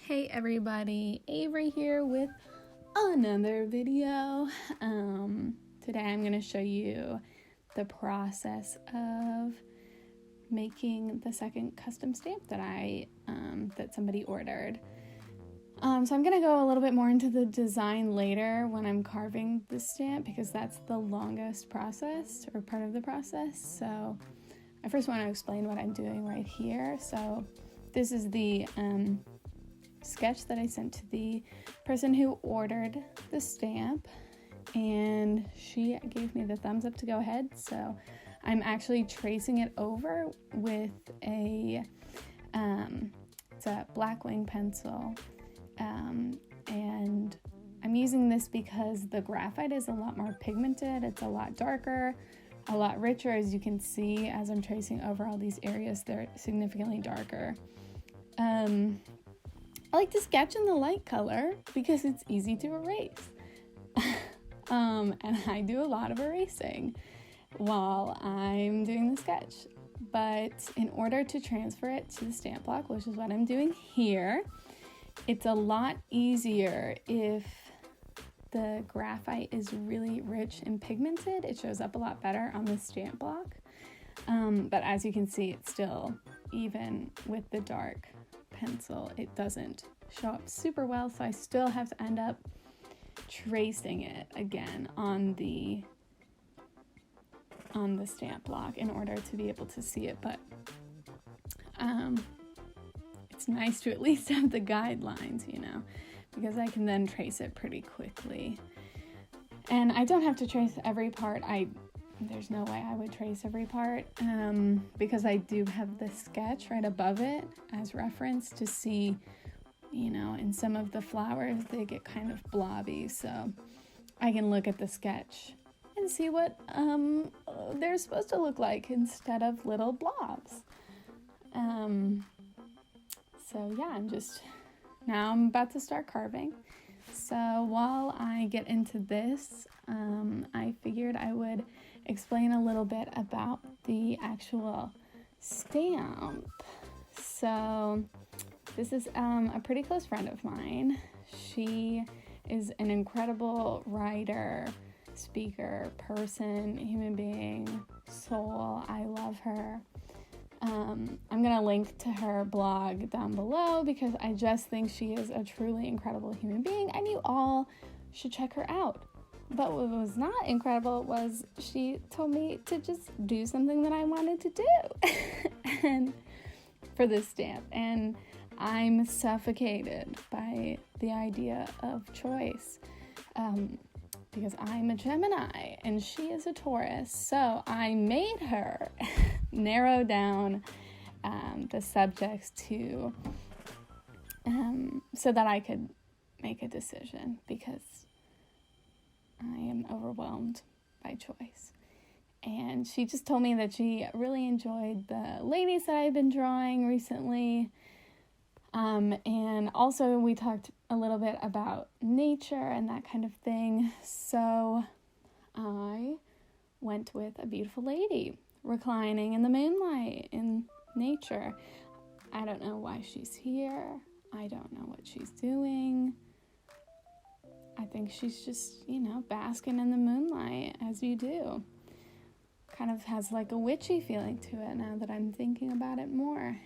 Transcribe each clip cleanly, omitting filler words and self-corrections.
Hey everybody, Avery here with another video. Today I'm going to show you the process of making the second custom stamp that somebody ordered. So I'm going to go a little bit more into the design later when I'm carving the stamp because that's the longest process or part of the process. So I first want to explain what I'm doing right here. So this is the sketch that I sent to the person who ordered the stamp, and she gave me the thumbs up to go ahead. So I'm actually tracing it over with it's a black wing pencil, and I'm using this because the graphite is a lot more pigmented. It's a lot darker, a lot richer. As you can see, as I'm tracing over all these areas, they're significantly darker. I like to sketch in the light color because it's easy to erase. And I do a lot of erasing while I'm doing the sketch. But in order to transfer it to the stamp block, which is what I'm doing here, it's a lot easier if the graphite is really rich and pigmented. It shows up a lot better on the stamp block. But as you can see, it's still, even with the dark pencil, it doesn't show up super well, so I still have to end up tracing it again on the stamp block in order to be able to see it. But it's nice to at least have the guidelines, because I can then trace it pretty quickly. And I don't have to trace every part. There's no way I would trace every part, because I do have the sketch right above it as reference to see, in some of the flowers, they get kind of blobby, so I can look at the sketch and see what they're supposed to look like instead of little blobs. So yeah, now I'm about to start carving. So while I get into this, I figured I would explain a little bit about the actual stamp. So this is a pretty close friend of mine. She is an incredible writer, speaker, person, human being, soul. I love her. I'm going to link to her blog down below because I just think she is a truly incredible human being and you all should check her out. But what was not incredible was she told me to just do something that I wanted to do and for this stamp. And I'm suffocated by the idea of choice because I'm a Gemini and she is a Taurus. So I made her narrow down the subjects to so that I could make a decision because I am overwhelmed by choice. And she just told me that she really enjoyed the ladies that I've been drawing recently. And also we talked a little bit about nature and that kind of thing. So I went with a beautiful lady reclining in the moonlight in nature. I don't know why she's here. I don't know what she's doing. I think she's just, basking in the moonlight as you do. Kind of has like a witchy feeling to it now that I'm thinking about it more.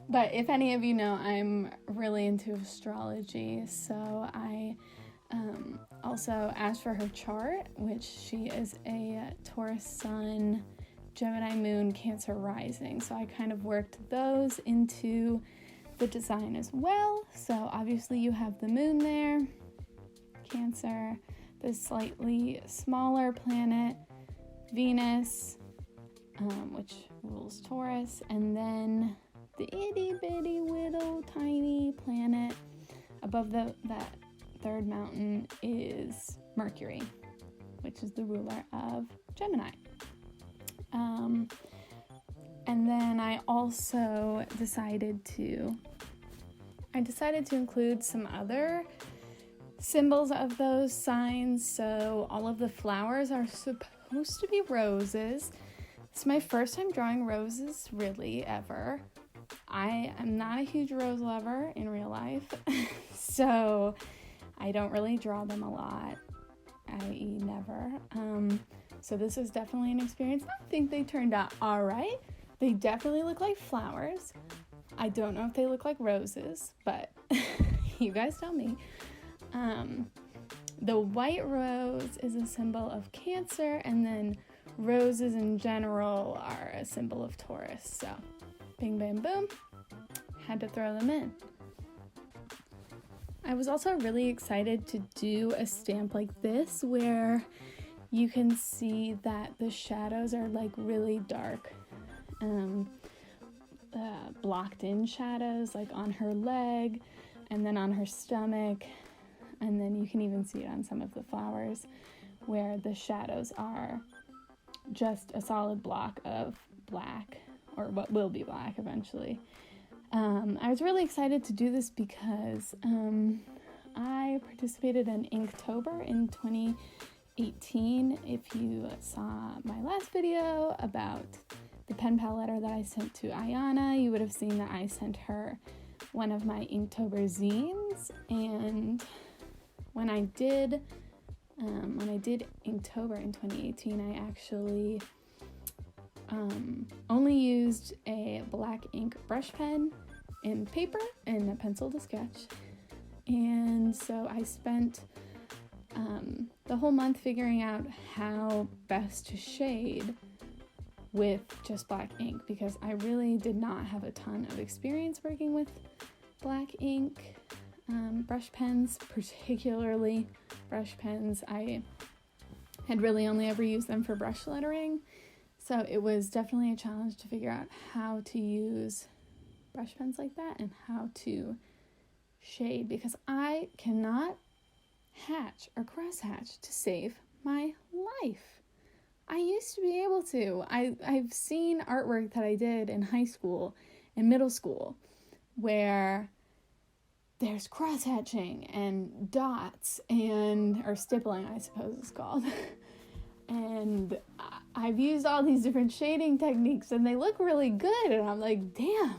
But if any of you know, I'm really into astrology, so I also asked for her chart, which she is a Taurus Sun, Gemini Moon, Cancer Rising. So I kind of worked those into the design as well. So obviously you have the moon there, Cancer, the slightly smaller planet, Venus, which rules Taurus, and then the itty bitty little tiny planet above that third mountain is Mercury, which is the ruler of Gemini. And then I also decided to include some other symbols of those signs. So all of the flowers are supposed to be roses. It's my first time drawing roses really ever. I am not a huge rose lover in real life, so I don't really draw them a lot, i.e. never. So this was definitely an experience. I think they turned out all right. They definitely look like flowers. I don't know if they look like roses, but you guys tell me. The white rose is a symbol of Cancer, and then roses in general are a symbol of Taurus. So bing, bam, boom. Had to throw them in. I was also really excited to do a stamp like this where you can see that the shadows are like really dark, blocked in shadows, like on her leg and then on her stomach, and then you can even see it on some of the flowers where the shadows are just a solid block of black, or what will be black eventually. I was really excited to do this because I participated in Inktober in 2018. If you saw my last video about the pen pal letter that I sent to Ayana, you would have seen that I sent her one of my Inktober zines. And when I did Inktober in 2018, I actually only used a black ink brush pen and paper and a pencil to sketch. And so I spent the whole month figuring out how best to shade with just black ink, because I really did not have a ton of experience working with black ink brush pens, particularly brush pens. I had really only ever used them for brush lettering, so it was definitely a challenge to figure out how to use brush pens like that and how to shade, because I cannot hatch or cross hatch to save my life. I used to be able to. I've seen artwork that I did in high school and middle school where there's cross hatching and dots or stippling, I suppose it's called. And I've used all these different shading techniques and they look really good. And I'm like, damn,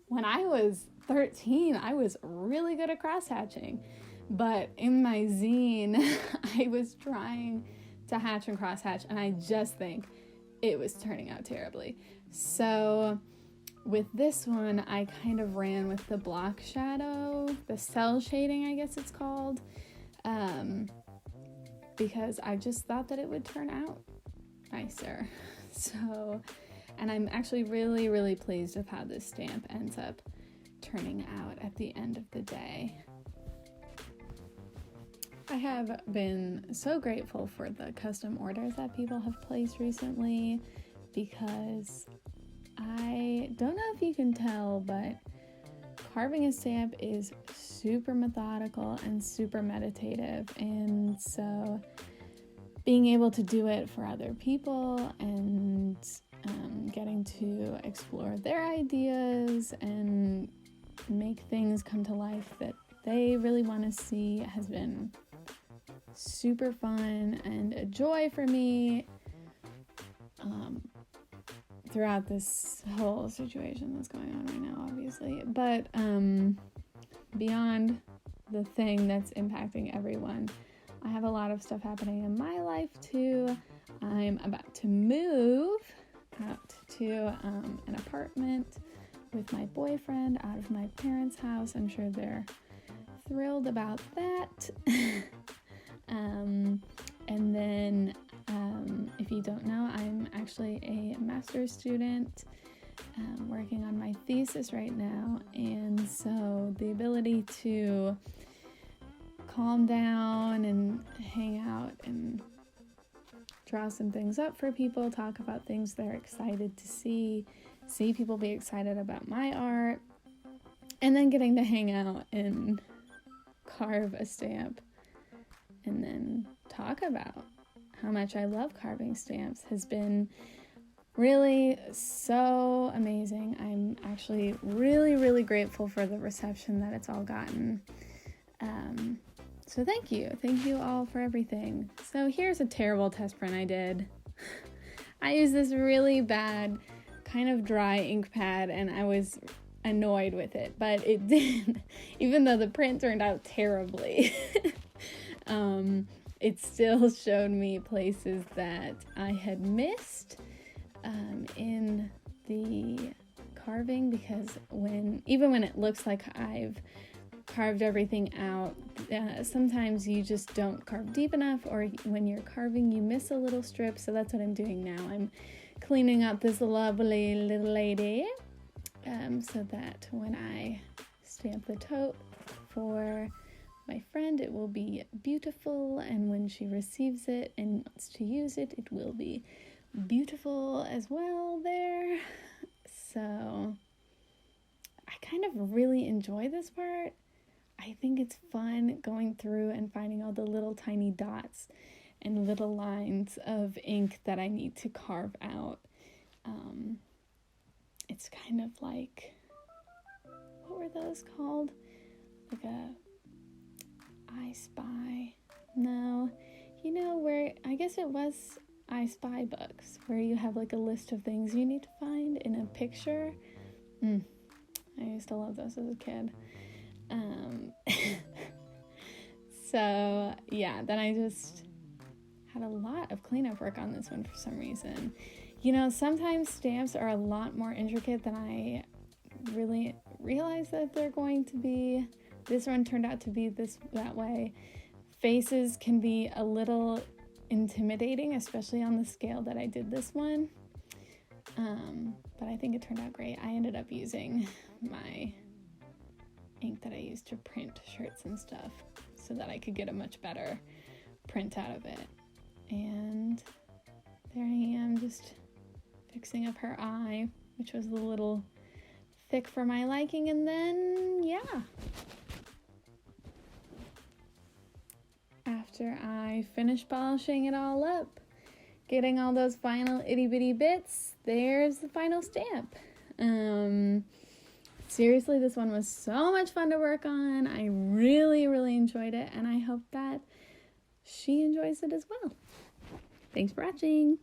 when I was 13, I was really good at cross hatching. But in my zine, I was trying to hatch and cross hatch, and I just think it was turning out terribly. So with this one, I kind of ran with the block shadow, the cell shading, I guess it's called, because I just thought that it would turn out nicer. So, and I'm actually really, really pleased with how this stamp ends up turning out at the end of the day. I have been so grateful for the custom orders that people have placed recently, because I don't know if you can tell, but carving a stamp is super methodical and super meditative, and so being able to do it for other people and getting to explore their ideas and make things come to life that they really want to see has been super fun and a joy for me throughout this whole situation that's going on right now, obviously. But beyond the thing that's impacting everyone, I have a lot of stuff happening in my life too. I'm about to move out to an apartment with my boyfriend out of my parents' house. I'm sure they're thrilled about that. And then if you don't know, I'm actually a master's student working on my thesis right now, and so the ability to calm down and hang out and draw some things up for people, talk about things they're excited to see people be excited about my art, and then getting to hang out and carve a stamp and then talk about how much I love carving stamps has been really so amazing. I'm actually really, really grateful for the reception that it's all gotten. So thank you all for everything. So here's a terrible test print I did. I used this really bad kind of dry ink pad, and I was annoyed with it, but it did, even though the print turned out terribly. It still showed me places that I had missed in the carving, because even when it looks like I've carved everything out, sometimes you just don't carve deep enough, or when you're carving you miss a little strip. So that's what I'm doing now. I'm cleaning up this lovely little lady, so that when I stamp the tote for my friend, it will be beautiful, and when she receives it and wants to use it, it will be beautiful as well there. So I kind of really enjoy this part. I think it's fun going through and finding all the little tiny dots and little lines of ink that I need to carve out. It's kind of like, what were those called? Like a I Spy. No, where, I guess it was I Spy books, where you have like a list of things you need to find in a picture. I used to love those as a kid. So yeah, then I just had a lot of cleanup work on this one for some reason. Sometimes stamps are a lot more intricate than I really realize that they're going to be. This one turned out to be that way. Faces can be a little intimidating, especially on the scale that I did this one. But I think it turned out great. I ended up using my ink that I used to print shirts and stuff so that I could get a much better print out of it. And there I am, just fixing up her eye, which was a little thick for my liking. And then, yeah. After I finished polishing it all up, getting all those final itty bitty bits, there's the final stamp. Seriously, this one was so much fun to work on. I really, really enjoyed it, and I hope that she enjoys it as well. Thanks for watching.